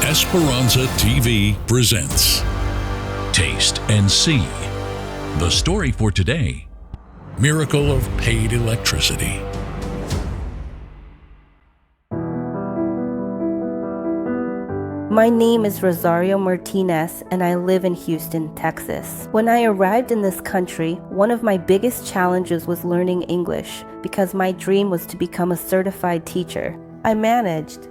Esperanza TV presents Taste and See. The story for today: Miracle of Paid Electricity. My name is Rosario Martinez, and I live in Houston, Texas. When I arrived in this country, one of my biggest challenges was learning English because my dream was to become a certified teacher. I managed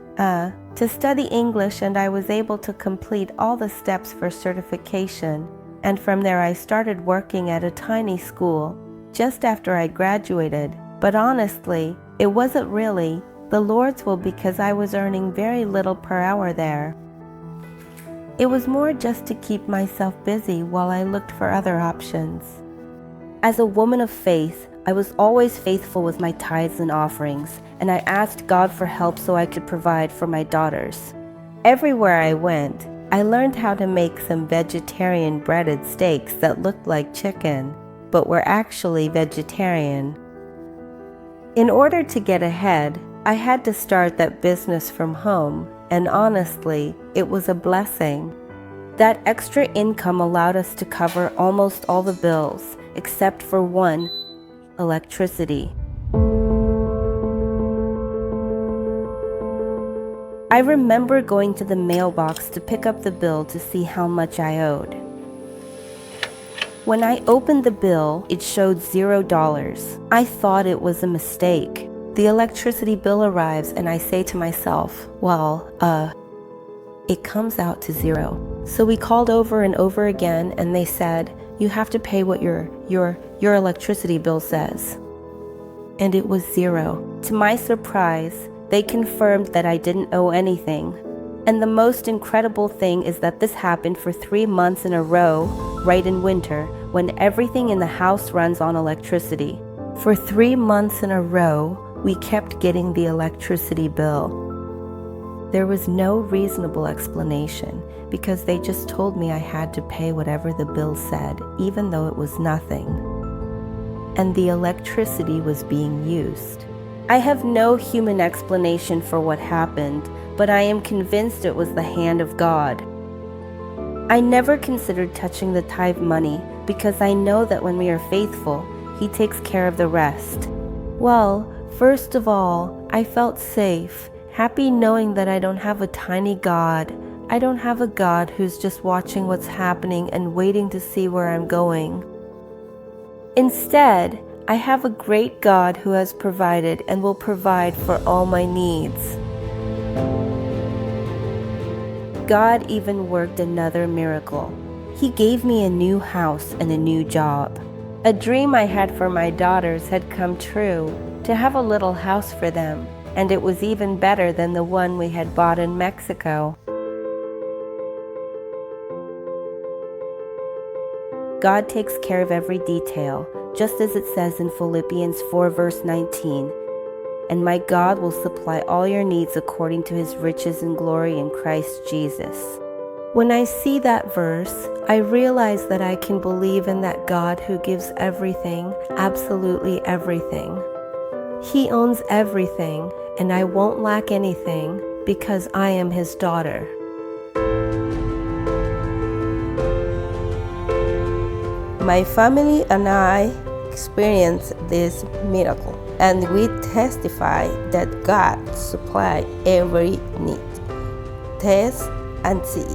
to study English, and I was able to complete all the steps for certification. And from there, I started working at a tiny school just after I graduated. But honestly, it wasn't really the Lord's will because I was earning very little per hour there. It was more just to keep myself busy while I looked for other options. As a woman of faith, I was always faithful with my tithes and offerings, and I asked God for help so I could provide for my daughters. Everywhere I went, I learned how to make some vegetarian breaded steaks that looked like chicken, but were actually vegetarian. In order to get ahead, I had to start that business from home, and honestly, it was a blessing. That extra income allowed us to cover almost all the bills, except for one: electricity. I remember going to the mailbox to pick up the bill to see how much I owed. When I opened the bill, it showed $0. I thought it was a mistake. The electricity bill arrives, and I say to myself, it comes out to $0. So we called over and over again, and they said, you have to pay what your electricity bill says. And it was $0. To my surprise, they confirmed that I didn't owe anything. And the most incredible thing is that this happened for 3 months in a row, right in winter, when everything in the house runs on electricity. For 3 months in a row, we kept getting the electricity bill. There was no reasonable explanation because they just told me I had to pay whatever the bill said, even though it was nothing. And the electricity was being used. I have no human explanation for what happened, but I am convinced it was the hand of God. I never considered touching the tithe money because I know that when we are faithful, He takes care of the rest. Well, first of all, I felt safe, happy knowing that I don't have a tiny God. I don't have a God who's just watching what's happening and waiting to see where I'm going. Instead, I have a great God who has provided and will provide for all my needs. God even worked another miracle. He gave me a new house and a new job. A dream I had for my daughters had come true, to have a little house for them, and it was even better than the one we had bought in Mexico. God takes care of every detail, just as it says in Philippians 4 verse 19, and my God will supply all your needs according to His riches and glory in Christ Jesus. When I see that verse, I realize that I can believe in that God who gives everything, absolutely everything. He owns everything, and I won't lack anything because I am His daughter. My family and I experienced this miracle, and we testify that God supplied every need. Taste and see.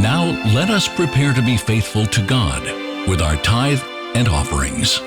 Now let us prepare to be faithful to God with our tithe and offerings.